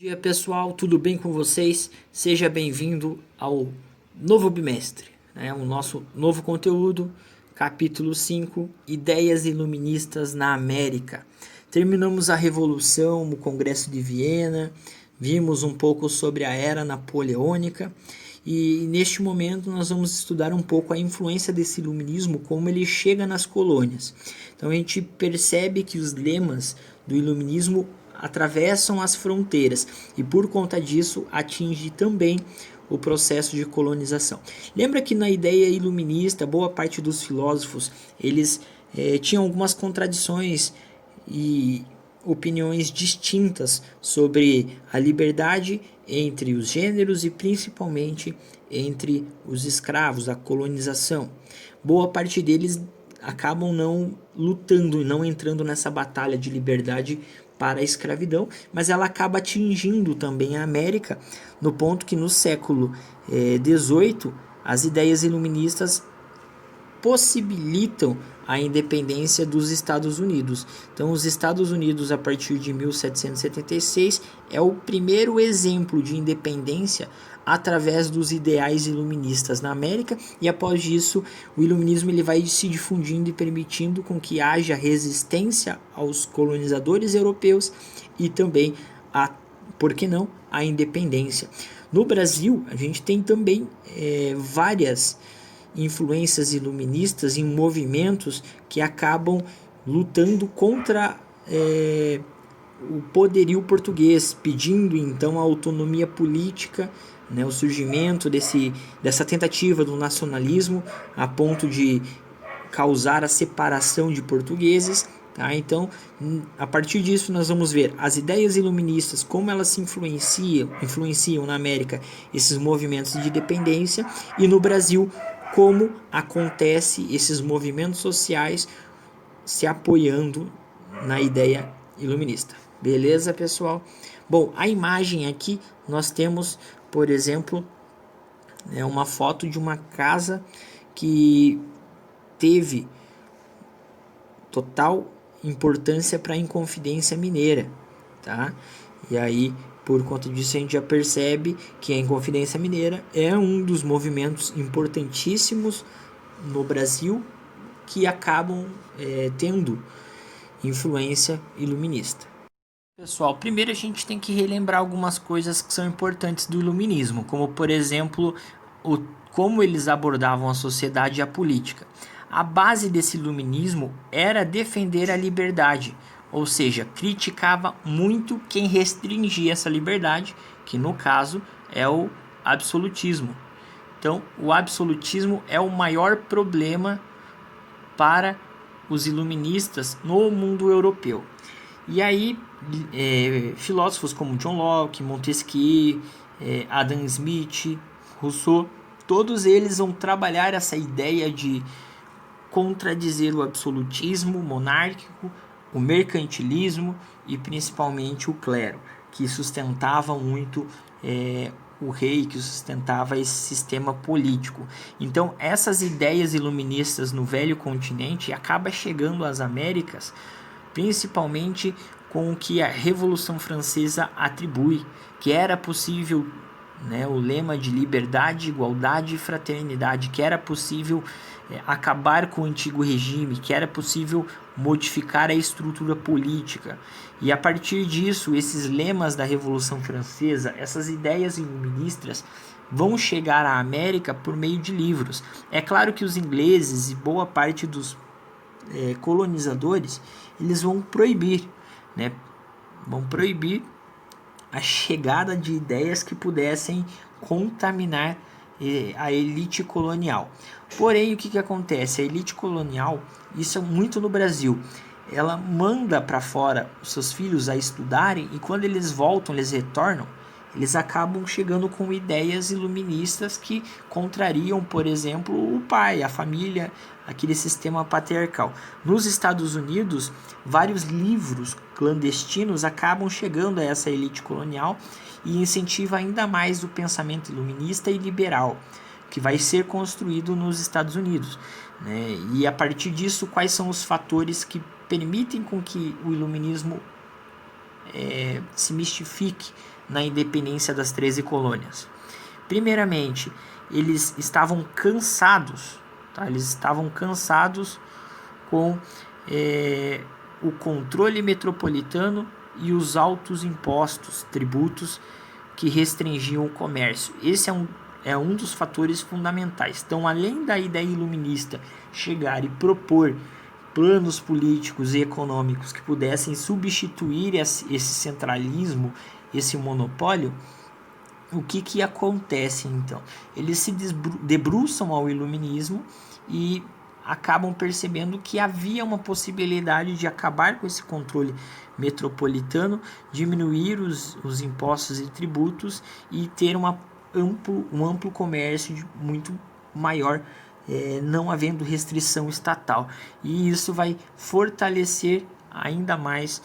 Bom dia pessoal, tudo bem com vocês? Seja bem-vindo ao novo bimestre, o nosso novo conteúdo, capítulo 5, Ideias Iluministas na América. Terminamos a Revolução, o Congresso de Viena, vimos um pouco sobre a Era Napoleônica e neste momento nós vamos estudar um pouco a influência desse iluminismo, como ele chega nas colônias. Então a gente percebe que os lemas do iluminismo atravessam as fronteiras e por conta disso atinge também o processo de colonização. Lembra que na ideia iluminista, boa parte dos filósofos eles tinham algumas contradições e opiniões distintas sobre a liberdade entre os gêneros e principalmente entre os escravos, a colonização. Boa parte deles acabam não lutando e não entrando nessa batalha de liberdade para a escravidão, mas ela acaba atingindo também a América, no ponto que no século XVIII as ideias iluministas possibilitam a independência dos Estados Unidos. Então, os Estados Unidos, a partir de 1776, é o primeiro exemplo de independência através dos ideais iluministas na América, e após isso o iluminismo ele vai se difundindo e permitindo com que haja resistência aos colonizadores europeus e também por que não, a independência. No Brasil, a gente tem também várias influências iluministas em movimentos que acabam lutando contra o poderio português, pedindo então a autonomia política, o surgimento dessa tentativa do nacionalismo a ponto de causar a separação de portugueses. Então, a partir disso, nós vamos ver as ideias iluministas, como elas se influenciam na América, esses movimentos de independência, e no Brasil, como acontece esses movimentos sociais se apoiando na ideia iluminista. Beleza, pessoal? Bom, a imagem aqui nós temos, por exemplo, uma foto de uma casa que teve total importância para a Inconfidência Mineira, tá? E aí, por conta disso, a gente já percebe que a Inconfidência Mineira é um dos movimentos importantíssimos no Brasil que acabam tendo influência iluminista. Pessoal, primeiro a gente tem que relembrar algumas coisas que são importantes do iluminismo, como por exemplo, como eles abordavam a sociedade e a política. A base desse iluminismo era defender a liberdade, ou seja, criticava muito quem restringia essa liberdade, que no caso é o absolutismo. Então, o absolutismo é o maior problema para os iluministas no mundo europeu. E aí, filósofos como John Locke, Montesquieu, Adam Smith, Rousseau, todos eles vão trabalhar essa ideia de contradizer o absolutismo monárquico, o mercantilismo e principalmente o clero, que sustentava muito o rei, que sustentava esse sistema político. Então, essas ideias iluministas no velho continente acabam chegando às Américas, principalmente com o que a Revolução Francesa atribui, que era possível, o lema de liberdade, igualdade e fraternidade, que era possível acabar com o antigo regime, que era possível modificar a estrutura política. E a partir disso, esses lemas da Revolução Francesa, essas ideias iluministas, vão chegar à América por meio de livros. É claro que os ingleses e boa parte dos colonizadores, eles vão proibir a chegada de ideias que pudessem contaminar a elite colonial. Porém, o que acontece? A elite colonial, isso é muito no Brasil, ela manda para fora os seus filhos a estudarem e quando eles voltam, eles retornam, eles acabam chegando com ideias iluministas que contrariam, por exemplo, o pai, a família, aquele sistema patriarcal. Nos Estados Unidos, vários livros clandestinos acabam chegando a essa elite colonial e incentiva ainda mais o pensamento iluminista e liberal, que vai ser construído nos Estados Unidos. E a partir disso, quais são os fatores que permitem com que o iluminismo se mistifique na independência das 13 colônias. Primeiramente, eles estavam cansados, tá? Eles estavam cansados com o controle metropolitano e os altos impostos, tributos que restringiam o comércio. Esse é um dos fatores fundamentais. Então, além da ideia iluminista chegar e propor planos políticos e econômicos que pudessem substituir esse centralismo, esse monopólio, o que acontece então? Eles se debruçam ao iluminismo e acabam percebendo que havia uma possibilidade de acabar com esse controle metropolitano, diminuir os impostos e tributos e ter um amplo comércio muito maior, não havendo restrição estatal. E isso vai fortalecer ainda mais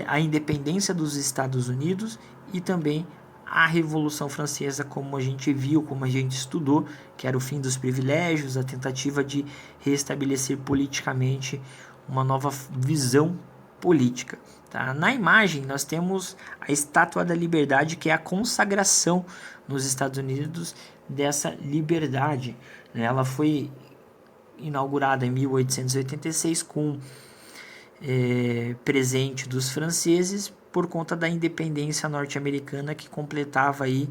a independência dos Estados Unidos e também a Revolução Francesa, como a gente viu, como a gente estudou, que era o fim dos privilégios, a tentativa de restabelecer politicamente uma nova visão política. Tá? Na imagem, nós temos a Estátua da Liberdade, que é a consagração nos Estados Unidos dessa liberdade. Ela foi inaugurada em 1886 com presente dos franceses por conta da independência norte-americana que completava aí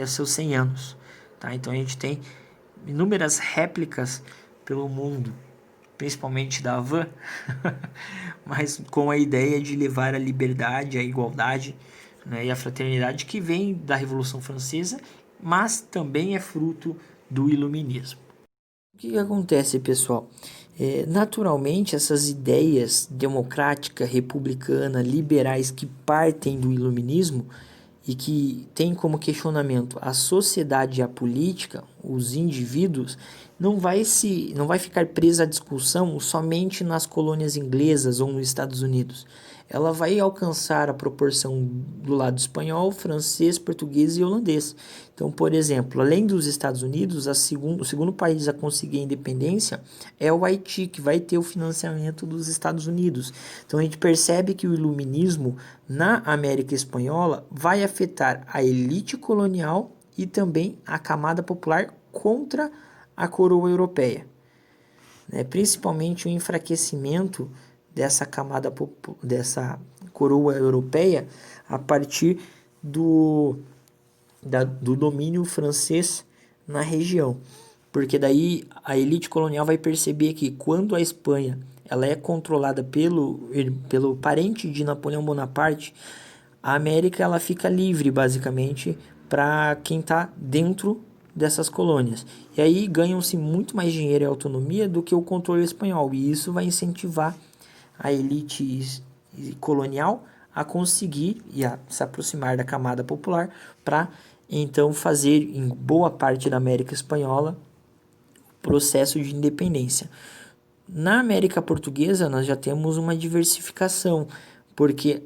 seus 100 anos. Tá? Então a gente tem inúmeras réplicas pelo mundo, principalmente da Havan, mas com a ideia de levar a liberdade, a igualdade, né, e a fraternidade que vem da Revolução Francesa, mas também é fruto do iluminismo. O que acontece, pessoal? Naturalmente, essas ideias democrática, republicana, liberais que partem do iluminismo e que têm como questionamento a sociedade e a política, os indivíduos, não vai ficar presa à discussão somente nas colônias inglesas ou nos Estados Unidos. Ela vai alcançar a proporção do lado espanhol, francês, português e holandês. Então, por exemplo, além dos Estados Unidos, o segundo país a conseguir a independência é o Haiti, que vai ter o financiamento dos Estados Unidos. Então, a gente percebe que o iluminismo na América Espanhola vai afetar a elite colonial e também a camada popular contra a coroa europeia, né? Principalmente o enfraquecimento dessa coroa europeia a partir do domínio francês na região, porque daí a elite colonial vai perceber que quando a Espanha ela é controlada pelo parente de Napoleão Bonaparte, a América ela fica livre basicamente para quem está dentro dessas colônias. E aí ganham-se muito mais dinheiro e autonomia do que o controle espanhol. E isso vai incentivar a elite colonial a conseguir e a se aproximar da camada popular para então fazer em boa parte da América Espanhola o processo de independência. Na América Portuguesa nós já temos uma diversificação, porque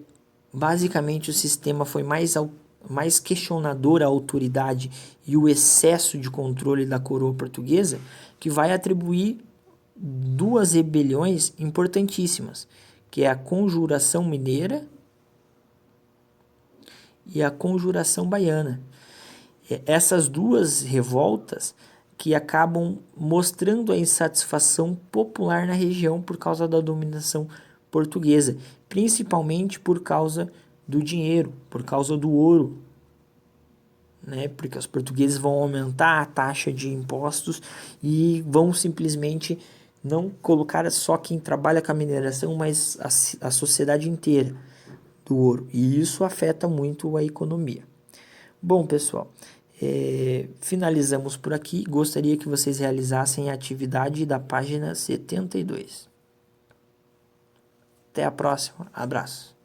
basicamente o sistema foi mais questionador à autoridade e o excesso de controle da coroa portuguesa, que vai atribuir duas rebeliões importantíssimas, que é a Conjuração Mineira e a Conjuração Baiana. Essas duas revoltas que acabam mostrando a insatisfação popular na região por causa da dominação portuguesa, principalmente por causa do dinheiro, por causa do ouro, né? Porque os portugueses vão aumentar a taxa de impostos e vão simplesmente não colocar só quem trabalha com a mineração, mas a sociedade inteira do ouro. E isso afeta muito a economia. Bom, pessoal, finalizamos por aqui. Gostaria que vocês realizassem a atividade da página 72. Até a próxima. Abraço.